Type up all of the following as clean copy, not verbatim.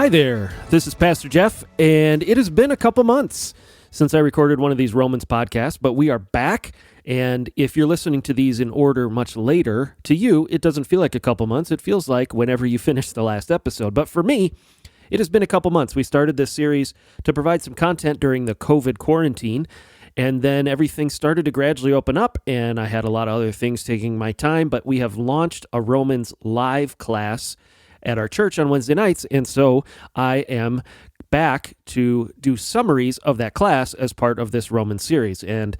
Hi there, this is Pastor Jeff, and it has been a couple months since I recorded one of these Romans podcasts, but we are back, and if you're listening to these in order much later, to you, it doesn't feel like a couple months. It feels like whenever you finish the last episode, but for me, it has been a couple months. We started this series to provide some content during the COVID quarantine, and then everything started to gradually open up, and I had a lot of other things taking my time, but we have launched a Romans live class at our church on Wednesday nights, and so I am back to do summaries of that class as part of this Roman series. And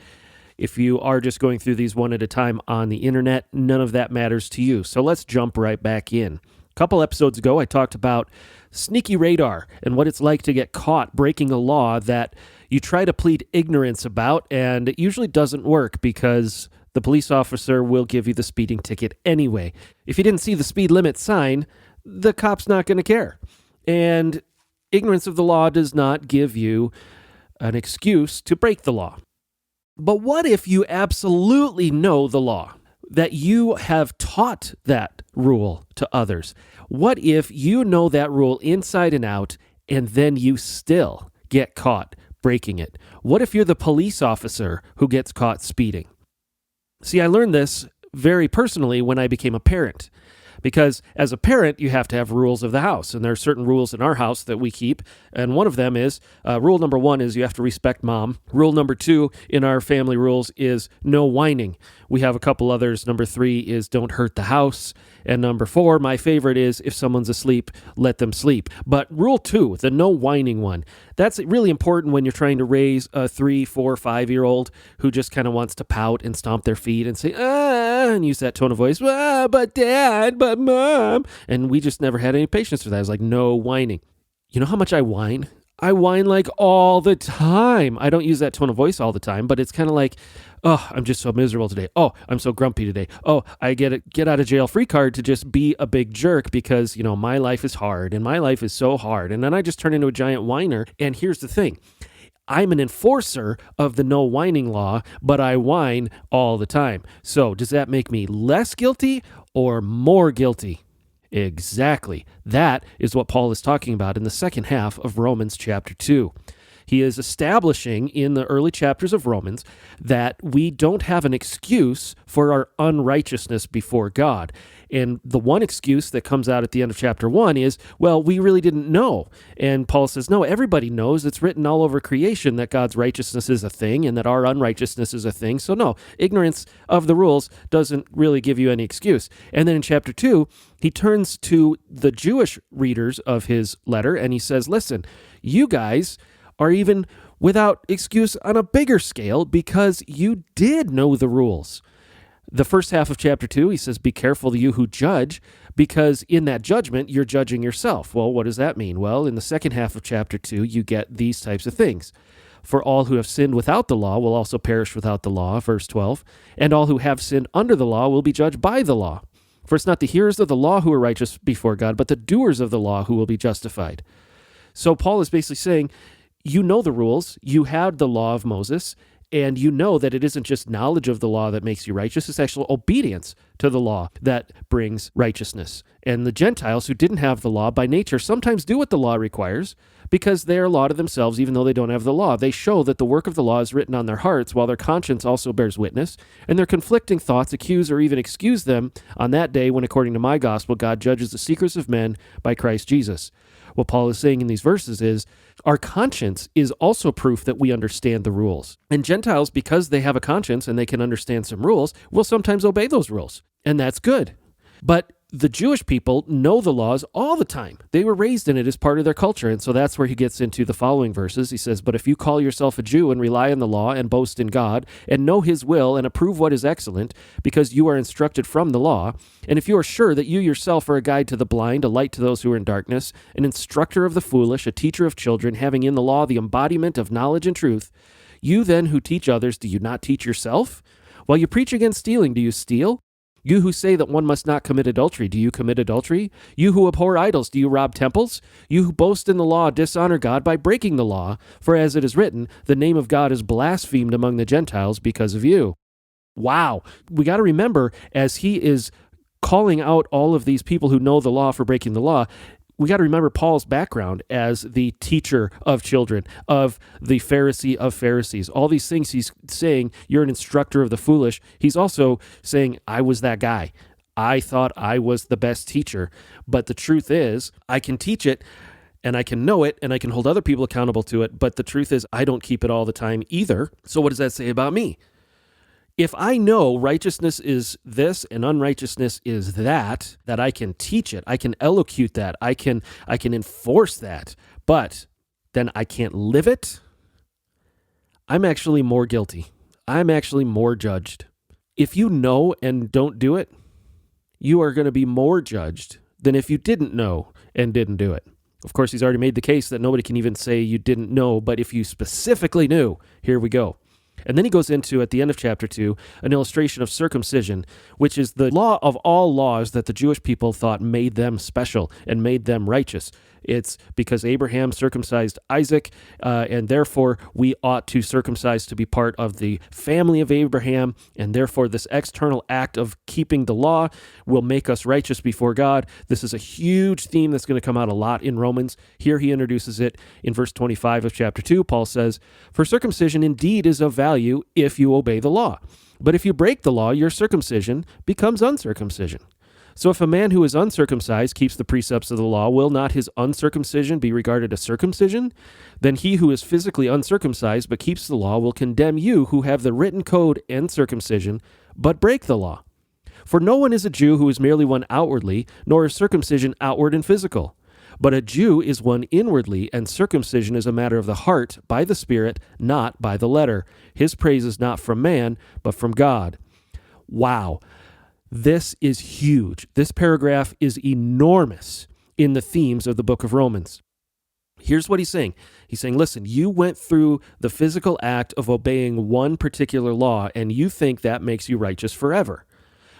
if you are just going through these one at a time on the internet, none of that matters to you. So let's jump right back in. A couple episodes ago, I talked about sneaky radar and what it's like to get caught breaking a law that you try to plead ignorance about, and it usually doesn't work because the police officer will give you the speeding ticket anyway. If you didn't see the speed limit sign, the cop's not going to care. And ignorance of the law does not give you an excuse to break the law. But what if you absolutely know the law, that you have taught that rule to others? What if you know that rule inside and out, and then you still get caught breaking it? What if you're the police officer who gets caught speeding? See, I learned this very personally when I became a parent. Because as a parent, you have to have rules of the house, and there are certain rules in our house that we keep, and one of them is, rule number 1 is you have to respect mom. Rule number 2 in our family rules is no whining. We have a couple others. Number 3 is don't hurt the house, and number 4, my favorite, is if someone's asleep, let them sleep. But rule 2, the no whining one, that's really important when you're trying to raise a 3, 4, 5-year-old who just kind of wants to pout and stomp their feet and say, and use that tone of voice, but dad, but mom. And we just never had any patience for that. It's like, no whining. You know how much I whine? I whine like all the time. I don't use that tone of voice all the time, but it's kind of like, oh, I'm just so miserable today. Oh, I'm so grumpy today. Oh, I get a get out of jail free card to just be a big jerk because, you know, my life is hard and my life is so hard. And then I just turn into a giant whiner. And here's the thing. I'm an enforcer of the no whining law, but I whine all the time. So does that make me less guilty or more guilty? Exactly. That is what Paul is talking about in the second half of Romans chapter 2. He is establishing in the early chapters of Romans that we don't have an excuse for our unrighteousness before God. And the one excuse that comes out at the end of chapter 1 is, well, we really didn't know. And Paul says, no, everybody knows. It's written all over creation that God's righteousness is a thing and that our unrighteousness is a thing. So no, ignorance of the rules doesn't really give you any excuse. And then in chapter 2, he turns to the Jewish readers of his letter and he says, listen, you guys are even without excuse on a bigger scale because you did know the rules. The first half of chapter 2, he says, be careful, you who judge, because in that judgment, you're judging yourself. Well, what does that mean? Well, in the second half of chapter 2, you get these types of things. For all who have sinned without the law will also perish without the law, verse 12, and all who have sinned under the law will be judged by the law. For it's not the hearers of the law who are righteous before God, but the doers of the law who will be justified. So Paul is basically saying, you know the rules, you had the law of Moses, and you know that it isn't just knowledge of the law that makes you righteous, it's actual obedience to the law that brings righteousness. And the Gentiles who didn't have the law by nature sometimes do what the law requires because they are law to themselves even though they don't have the law. They show that the work of the law is written on their hearts while their conscience also bears witness, and their conflicting thoughts accuse or even excuse them on that day when, according to my gospel, God judges the secrets of men by Christ Jesus. What Paul is saying in these verses is our conscience is also proof that we understand the rules. And Gentiles, because they have a conscience and they can understand some rules, will sometimes obey those rules. And that's good. But the Jewish people know the laws all the time. They were raised in it as part of their culture. And so that's where he gets into the following verses. He says, but if you call yourself a Jew and rely on the law and boast in God and know his will and approve what is excellent because you are instructed from the law, and if you are sure that you yourself are a guide to the blind, a light to those who are in darkness, an instructor of the foolish, a teacher of children, having in the law the embodiment of knowledge and truth, you then who teach others, do you not teach yourself? While you preach against stealing, do you steal? You who say that one must not commit adultery, do you commit adultery? You who abhor idols, do you rob temples? You who boast in the law dishonor God by breaking the law. For as it is written, the name of God is blasphemed among the Gentiles because of you. Wow. We got to remember, as he is calling out all of these people who know the law for breaking the law, we got to remember Paul's background as the teacher of children, of the Pharisee of Pharisees. All these things he's saying, you're an instructor of the foolish. He's also saying, I was that guy. I thought I was the best teacher. But the truth is, I can teach it, and I can know it, and I can hold other people accountable to it. But the truth is, I don't keep it all the time either. So what does that say about me? If I know righteousness is this and unrighteousness is that I can teach it, I can elocute that, I can enforce that, but then I can't live it, I'm actually more guilty. I'm actually more judged. If you know and don't do it, you are going to be more judged than if you didn't know and didn't do it. Of course, he's already made the case that nobody can even say you didn't know, but if you specifically knew, here we go. And then he goes into, at the end of chapter 2, an illustration of circumcision, which is the law of all laws that the Jewish people thought made them special and made them righteous. It's because Abraham circumcised Isaac, and therefore we ought to circumcise to be part of the family of Abraham, and therefore this external act of keeping the law will make us righteous before God. This is a huge theme that's going to come out a lot in Romans. Here he introduces it in verse 25 of chapter 2. Paul says, "For circumcision indeed is of value if you obey the law. But if you break the law, your circumcision becomes uncircumcision. So if a man who is uncircumcised keeps the precepts of the law, will not his uncircumcision be regarded as circumcision? Then he who is physically uncircumcised but keeps the law will condemn you who have the written code and circumcision, but break the law. For no one is a Jew who is merely one outwardly, nor is circumcision outward and physical. But a Jew is one inwardly, and circumcision is a matter of the heart, by the Spirit, not by the letter. His praise is not from man, but from God." Wow. This is huge. This paragraph is enormous in the themes of the book of Romans. Here's what he's saying. He's saying, listen, you went through the physical act of obeying one particular law, and you think that makes you righteous forever.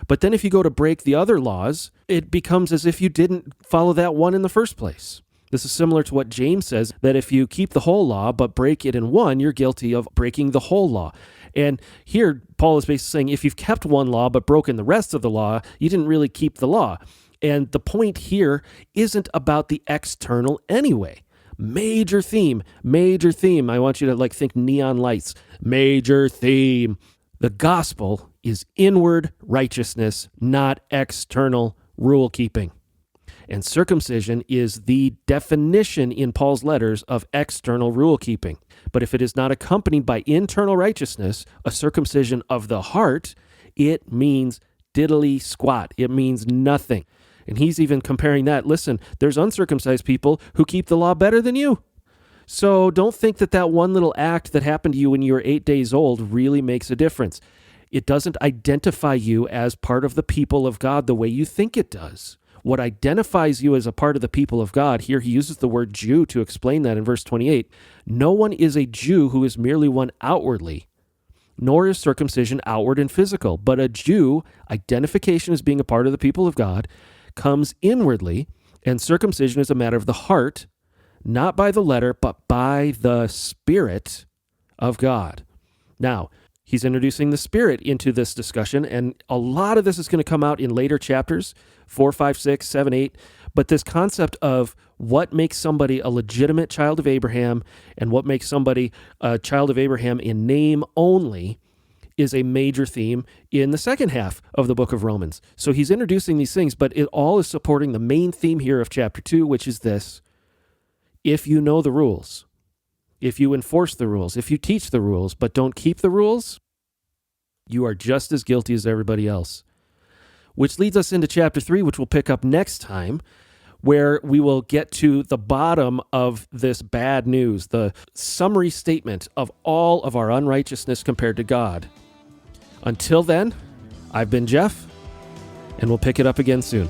But then if you go to break the other laws, it becomes as if you didn't follow that one in the first place. This is similar to what James says, that if you keep the whole law but break it in one, you're guilty of breaking the whole law. And here, Paul is basically saying, if you've kept one law but broken the rest of the law, you didn't really keep the law. And the point here isn't about the external anyway. Major theme. I want you to think neon lights. Major theme. The gospel is inward righteousness, not external rule keeping. And circumcision is the definition in Paul's letters of external rule keeping. But if it is not accompanied by internal righteousness, a circumcision of the heart, it means diddly squat. It means nothing. And he's even comparing that. Listen, there's uncircumcised people who keep the law better than you. So don't think that one little act that happened to you when you were 8 days old really makes a difference. It doesn't identify you as part of the people of God the way you think it does. What identifies you as a part of the people of God, here he uses the word Jew to explain that in verse 28. No one is a Jew who is merely one outwardly, nor is circumcision outward and physical. But a Jew, identification as being a part of the people of God, comes inwardly, and circumcision is a matter of the heart, not by the letter, but by the Spirit of God. Now, he's introducing the Spirit into this discussion, and a lot of this is going to come out in later chapters, 4, 5, 6, 7, 8. But this concept of what makes somebody a legitimate child of Abraham and what makes somebody a child of Abraham in name only is a major theme in the second half of the book of Romans. So he's introducing these things, but it all is supporting the main theme here of chapter 2, which is this. If you know the rules, if you enforce the rules, if you teach the rules, but don't keep the rules, you are just as guilty as everybody else. Which leads us into chapter 3, which we'll pick up next time, where we will get to the bottom of this bad news, the summary statement of all of our unrighteousness compared to God. Until then, I've been Jeff, and we'll pick it up again soon.